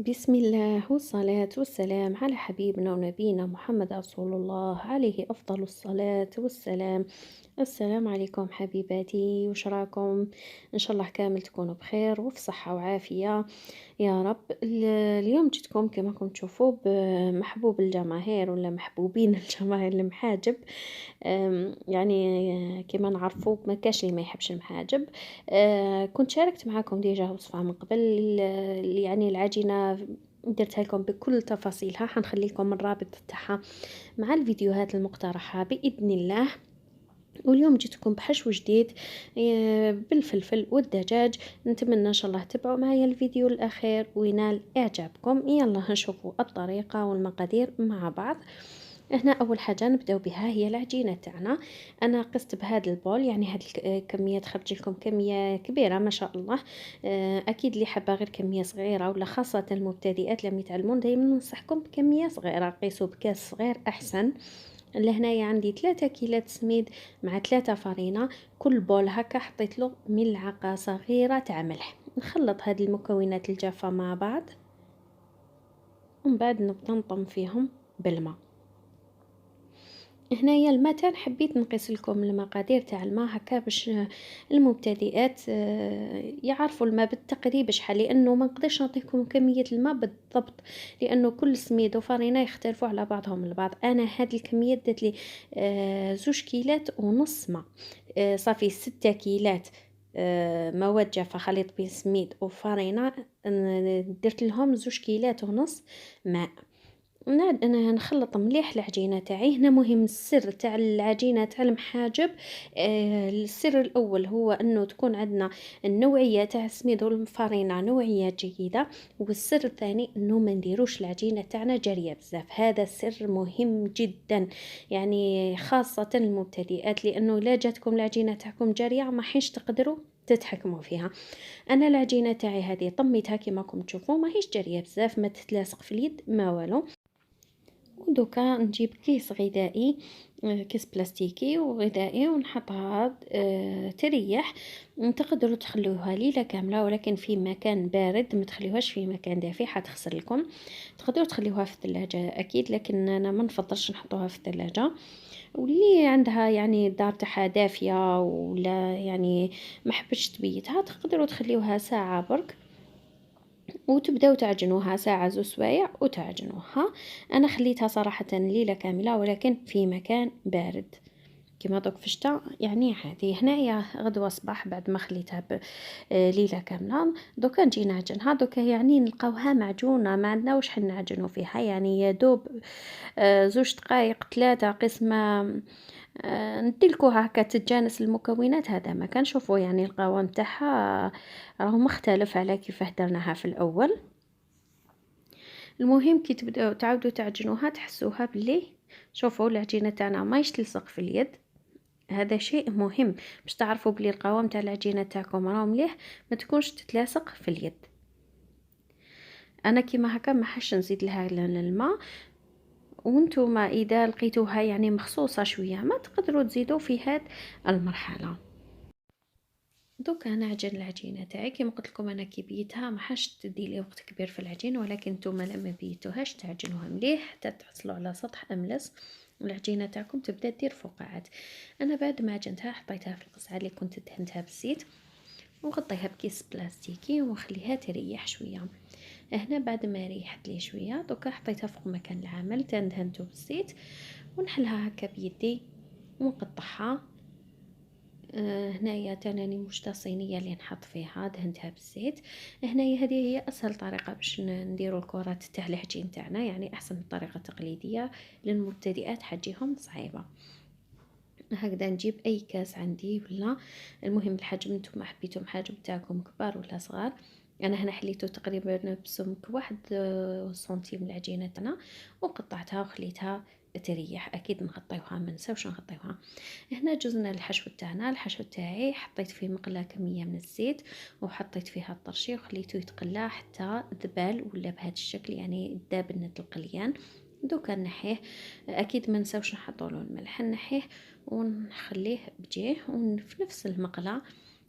بسم الله والصلاة والسلام على حبيبنا ونبينا محمد رسول الله عليه أفضل الصلاة والسلام. السلام عليكم حبيباتي، وش راكم؟ إن شاء الله كامل تكونوا بخير وفي صحة وعافية يا رب. اليوم جيتكم كما كنتم تشوفوا بمحبوب الجماهير ولا محبوبين الجماهير المحاجب. يعني كما نعرفوا ما كاش اللي ما يحبش المحاجب. كنت شاركت معكم ديجا وصفة من قبل، يعني العجينة درتها لكم بكل تفاصيلها، حنخلي لكم الرابط تاعها مع الفيديوهات المقترحة بإذن الله. واليوم جيتكم بحشو جديد بالفلفل والدجاج. نتمنى ان شاء الله تتبعوا معايا الفيديو الاخير وينال اعجابكم. يلا نشوفوا الطريقة والمقادير مع بعض. هنا اول حاجه نبداو بها هي العجينه تاعنا. انا قست بهذا البول، يعني هاد الكميه تخرج لكم كميه كبيره ما شاء الله. اكيد اللي حابه غير كميه صغيره، ولا خاصه المبتدئات لم يتعلمون، دائما ننصحكم بكميه صغيره، قيسوا بكاس صغير احسن. لهنايا عندي 3 كيلات سميد مع 3 فرينه. كل بول هكا حطيت له ملعقه صغيره تاع ملح. نخلط هذه المكونات الجافه مع بعض، ومن بعد نبدا نطم فيهم بالماء. هنايا الماء حبيت نقيس لكم المقادير تاع الماء هكا باش المبتدئات يعرفوا الماء بالتقريب شحال، لانه ما نقدرش نعطيكم كميه الماء بالضبط، لانه كل سميد وفرينه يختلفوا على بعضهم البعض. انا هاد الكميه دات لي 2 كيلات ونص ماء. صافي 6 كيلات مواد جافه خليط بين سميد وفرينه. درت لهم 2 كيلات ونص ماء. نعد أنا نخلط مليح العجينة تاعي. هنا مهم السر تاع العجينة تاع المحاجب. السر الأول هو أنه تكون عندنا النوعية تاع السميد والفرينة نوعية جيدة. والسر الثاني أنه ما نديروش العجينة تاعنا جارية بزاف، هذا السر مهم جدا، يعني خاصة المبتدئات، لأنه لا جاتكم العجينة تاعكم جارية ما حيش تقدروا تتحكموا فيها. انا العجينه تاعي هذه طميتها كما راكم تشوفوا، ماهيش جاريه بزاف، ما تتلاصق في اليد ما والو. ودوكا نجيب كيس غذائي، كيس بلاستيكي وغذائي، ونحطها تريح. تقدروا تخلوها ليلة كاملة، ولكن في مكان بارد، ما تخليوهاش في مكان دافي حتخسر لكم. تقدروا تخليوها في الثلاجة اكيد، لكن انا ما نفضلش نحطوها في الثلاجة. واللي عندها يعني دار تاعها دافية ولا يعني ما حبتش تبيتها، تقدروا تخليوها ساعة برك وتبداو تعجنوها ساعة 2 سوايع وتعجنوها. انا خليتها صراحة ليلة كاملة، ولكن في مكان بارد. كما دوك في الشتا يعني عادي. هنايا غدوة صباح بعد ما خليتها ليلة كاملة، دوكا نجي نعجنها. دوكا يعني نلقاوها معجونة، ما عندنا وش حنا نعجنو فيها، يعني يا دوب 2 دقائق 3 قسمة. نديلكوها هكا تتجانس المكونات. هذا ما كنشوفوا يعني القوام تاعها راهو مختلف على كيفاه درناها في الاول. المهم كي تبداو تعاودوا تعجنوها تحسوها بلي شوفوا العجينه تاعنا ما تلصق في اليد. هذا شيء مهم باش تعرفوا بلي القوام تاع العجينه تاعكم راه مليح، ما تكونش تتلاصق في اليد. انا كيما هكا ما حش نزيد لها الماء، وانتم اذا لقيتوها يعني مخصوصه شويه ما تقدروا تزيدوا في هاد المرحله. دوكا نعجن العجينه تاعي كيما قلت لكم. انا كي بيتها ما حاش تدي لي وقت كبير في العجين، ولكن نتوما لما بيتوهاش تعجنوها مليح حتى تحصلوا على سطح املس، والعجينه تاعكم تبدا دير فقاعات. انا بعد ما عجنتها حطيتها في القصعه اللي كنت دهنتها بالزيت، وغطيها بكيس بلاستيكي ونخليها تريح شويه. هنا بعد ما ريحت لي شويه دوكا حطيتها فوق مكان العمل تندهنته بالزيت، ونحلها هكا بيدي ونقطعها. هنايا تاني مشتا صينيه اللي نحط فيها دهنتها بالزيت. هنايا هذه هي اسهل طريقه باش نديروا الكرات تاع العجين تاعنا، يعني احسن من الطريقه التقليديه للمبتدئات حتجيهم صعيبه. هكذا نجيب اي كاس عندي، ولا المهم الحجم نتوما حبيتم حجم تاعكم كبار ولا صغار. انا هنا حليته تقريبا بسمك 1 سنتيم العجينه تاعنا، وقطعتها وخليتها تريح. اكيد نغطيوها، ما نساوش نغطيوها. هنا جزنا الحشو تاعنا. الحشو تاعي حطيت فيه مقله كميه من الزيت، وحطيت فيها الطرشي وخليته يتقلى حتى ذبال ولا بهذا الشكل، يعني دابنة القليان. دوكا نحيه. اكيد ما نساوش نحطوا له الملح، نحيه ونخليه بجيه. وفي نفس المقله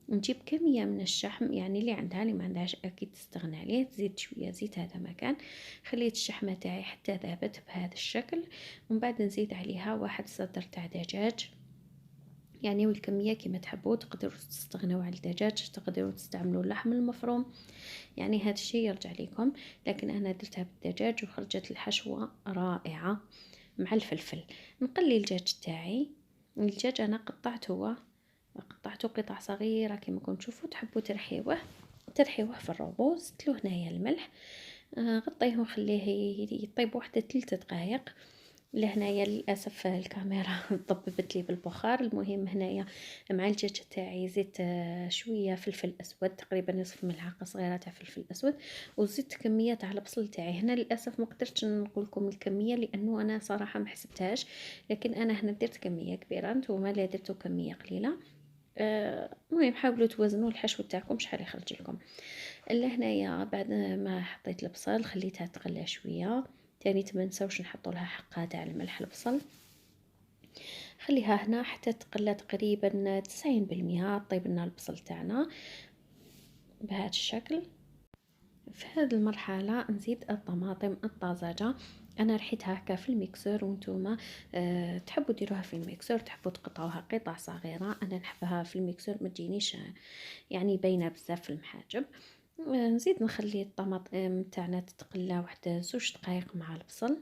نجيب كمية من الشحم، يعني اللي عندها، اللي ما عندهاش اكيد تستغنى عليه، تزيد شوية زيت هذا مكان. خليت الشحمة تاعي حتى ذابت بهذا الشكل، ومن بعد نزيد عليها 1 صدر تاع دجاج، يعني والكمية كما تحبوا. تقدروا تستغنوا على الدجاج، تقدروا تستعملوا اللحم المفروم، يعني هذا الشيء يرجع لكم. لكن انا درتها بالدجاج وخرجت الحشوة رائعة مع الفلفل. نقلي الدجاج تاعي. الدجاج انا قطعته قطع صغيرة كما كنتم تشوفوا. تحبوا ترحيوه في الروبو. زدتلو هنايا الملح، غطيه وخليه يطيب واحدة 3 دقائق. لهنايا للاسف الكاميرا ضببت لي بالبخار. المهم هنايا مع الدجاج تاعي زدت شويه فلفل اسود، تقريبا نصف ملعقه صغيره تاع فلفل اسود، وزدت كميه تاع البصل تاعي. هنا للاسف ما قدرتش نقول لكم الكميه لانه انا صراحه ما حسبتهاش، لكن انا هنا درت كميه كبيره، نتوما لا درتوا كميه قليله. المهم حاولوا توزنوا الحشو تاعكم شحال يخرج لكم. لهنايا بعد ما حطيت البصل خليتها تغلى شويه تاني. ما نساوش نحطوا لها حقها تاع الملح البصل. خليها هنا حتى تقلى تقريبا 90%. طيب لنا البصل تاعنا بهذا الشكل. في هذه المرحله نزيد الطماطم الطازجه. انا رحيتها هكا في الميكسور، وانتم تحبوا ديروها في الميكسور، تحبوا تقطعوها قطع صغيره. انا نحبها في الميكسور ما تجينيش يعني باينه بزاف في المحاجب. نزيد نخلي الطماطم تاعنا تتقلى واحد 2 دقائق مع البصل.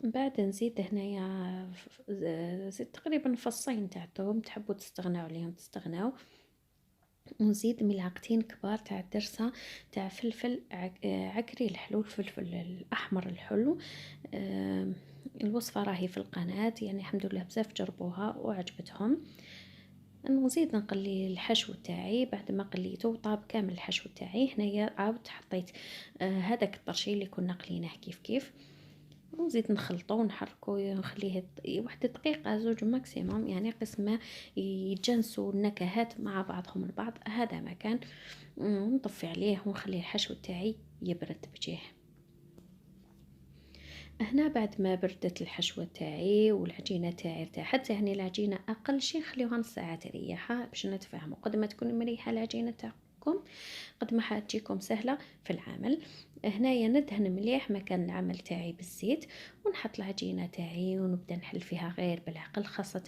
من بعد نزيد هنايا زيد تقريبا فصين تاع الثوم، تحبوا تستغناو عليهم تستغناو. ونزيد ملعقتين كبار تاع الدرسه تاع فلفل عكري الحلو، الفلفل الاحمر الحلو. الوصفه راهي في القناه، يعني الحمد لله بزاف جربوها وعجبتهم. نزيد نقلي الحشو تاعي. بعد ما قليته وطاب كامل الحشو تاعي، هنايا عاود حطيت هذاك الطرشي اللي كنا قليناه كيف ونزيد نخلطه ونحركه ونخليه واحدة دقيقة 2 ماكسيموم، يعني قسمة يتجانسوا النكهات مع بعضهم البعض. هذا مكان نطفي عليه ونخلي الحشو تاعي يبرد بجيه. هنا بعد ما بردت الحشوة تاعي والعجينة تاعي ارتاحت، يعني العجينة أقل شيء خليوها نص ساعة تريحها باش نتفاهموا. قد ما تكون مريحة العجينة تاعكم قد ما حتجيكم سهلة في العمل. هنايا ندهن مليح مكان العمل تاعي بالزيت، ونحط العجينة تاعي ونبدا نحل فيها غير بالعقل. خاصة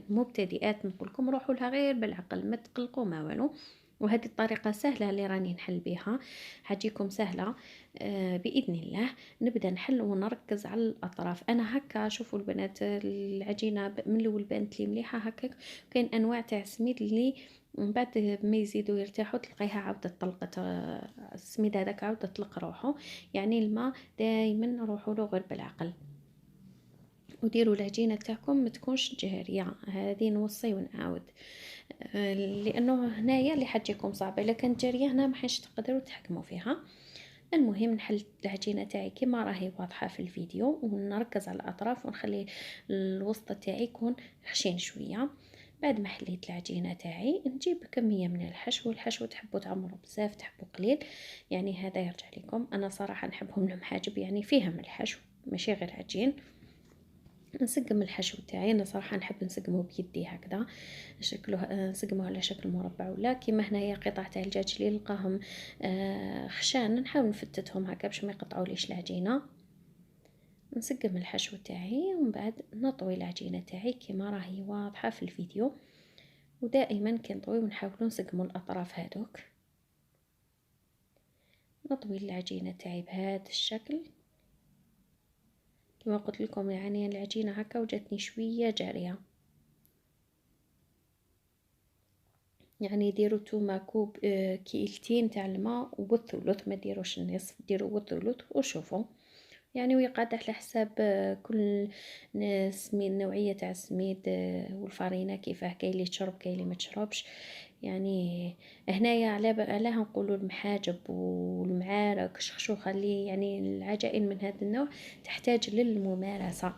المبتدئات نقولكم روحوا لها غير بالعقل، ما تقلقوا ما والو. وهذه الطريقة سهلة اللي راني نحل بها، حتجيكم سهلة بإذن الله. نبدا نحل ونركز على الاطراف. انا هكا شوفوا البنات العجينه من الاول بانت لي مليحه هكا. كاين انواع تاع السميد اللي من بعد ما يزيدوا يرتاحوا تلقيها عاوده طلقت، السميد هذاك عاوده طلق روحه. يعني الماء دائما روحوا له غير بالعقل، وديروا العجينه تاعكم ما تكونش جاريه. هذه نوصي ونعاود لانه هنايا اللي حتجيكم صعبه. الا كانت جاريه هنا ما حيش تقدروا تحكموا فيها. المهم نحل العجينه تاعي كما راهي واضحه في الفيديو، ونركز على الاطراف ونخلي الوسط تاعي يكون خشين شويه. بعد ما حليت العجينه تاعي نجيب كميه من الحشو. الحشو تحبوا تعمروا بزاف تحبوا قليل، يعني هذا يرجع لكم. انا صراحه نحبهم المحاجب يعني فيهم الحشو ماشي غير عجين. نسقم الحشو تاعي. انا صراحه نحب نسقمه بيدي هكذا شكله، نسقمه على شكل مربع، ولا كيما هنايا قطع تاع الدجاج اللي نلقاهم خشان نحاول نفتتهم هكا باش ما يقطعوليش العجينه. نسقم الحشو تاعي ومن بعد نطوي العجينه تاعي كيما راهي واضحه في الفيديو. ودائما كي نطوي ونحاولوا نسقموا الاطراف هذوك. نطوي العجينه تاعي بهذا الشكل كما قلت لكم، يعني العجينه هكا وجاتني شويه جاريه. يعني ديروا توما كوب كيلتين تاع الماء والثلث، ما ديروش النصف، ديروا والثلث وشوفوا. يعني ويقعد على حساب كل سميد نوعيه تاع السميد والفرينه كيفاه. كاين اللي تشرب كاين اللي ما تشربش. يعني هنايا علاه نقولوا المحاجب والمعارك شخشوخه اللي يعني العجائن من هذا النوع تحتاج للممارسه.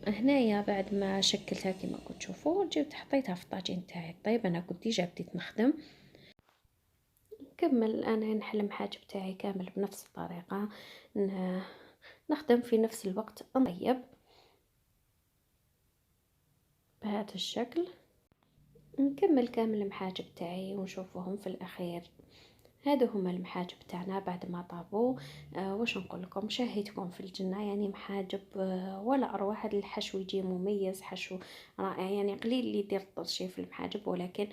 هنايا بعد ما شكلتها كما كنت تشوفوا جبت حطيتها في الطاجين تاعي. طيب انا كنت ديجا بديت نخدم. نكمل انا نحل محاجب تاعي كامل بنفس الطريقه، نخدم في نفس الوقت نطيب بهذا الشكل. نكمل كامل المحاجب تاعي ونشوفهم في الأخير. هادو هما المحاجب تاعنا بعد ما طابو. واش نقول لكم، شهيتكم في الجنة يعني محاجب ولا أروع. هذا الحشو يجي مميز، حشو رائع، يعني قليل اللي يدير الطرشي في المحاجب، ولكن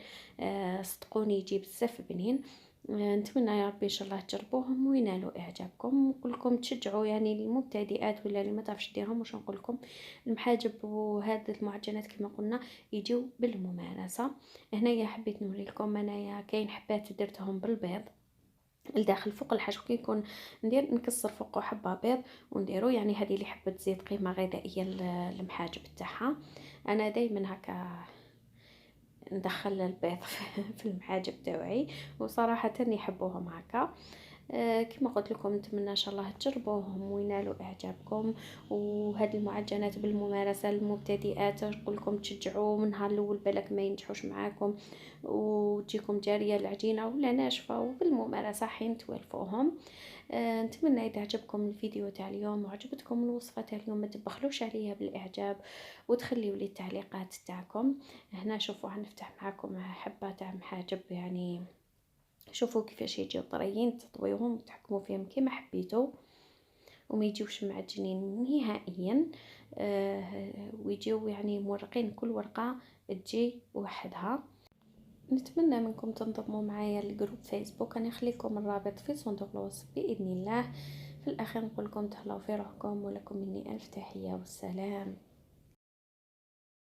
صدقوني يجي بزاف بنين. نتمنى يا ربي ان شاء الله تجربوهم وينالوا اعجابكم. نقول لكم تشجعوا يعني المبتدئات ولا اللي ما تعرفش ديرهم. واش نقول لكم، المحاجب وهذه المعجنات كما قلنا يجيو بالممارسه. هنايا حبيت نوري لكم انايا كاين حبات درتهم بالبيض الداخل فوق الحشو. كي يكون ندير نكسر فوقه حبه بيض ونديرو، يعني هذه اللي حبت تزيد قيمه غذائيه للمحاجب تاعها. انا دائما هكا ندخل البيض في المحاجب تاوعي، وصراحه يحبوهم هكا. كما قلت لكم نتمنى ان شاء الله تجربوهم وينالوا اعجابكم. وهذه المعجنات بالممارسه للمبتدئات نقول لكم تشجعوا من نهار الاول، بالك ما ينجحوش معاكم وتجيكم جاريه العجينه ولا ناشفه، وبالممارسه حين توالفوهم. نتمنى اذا عجبكم الفيديو تاع اليوم وعجبتكم الوصفه تاع اليوم ما تبخلوش عليها بالاعجاب وتخليوا لي التعليقات تاعكم. هنا شوفوا هنفتح معكم حبه تاع محاجب، يعني شوفوا كيفاش يجيو طريين، تطويوهم وتحكموا فيهم كما حبيتوا وما يجيوش معجنين نهائيا. ويجيو يعني مورقين، كل ورقه تجي وحدها. نتمنى منكم تنضموا معايا لجروب فيسبوك، انا نخليكم الرابط في صندوق الوصف باذن الله. في الاخير نقول لكم تهلاو في روحكم، ولكم مني الف تحيه والسلام.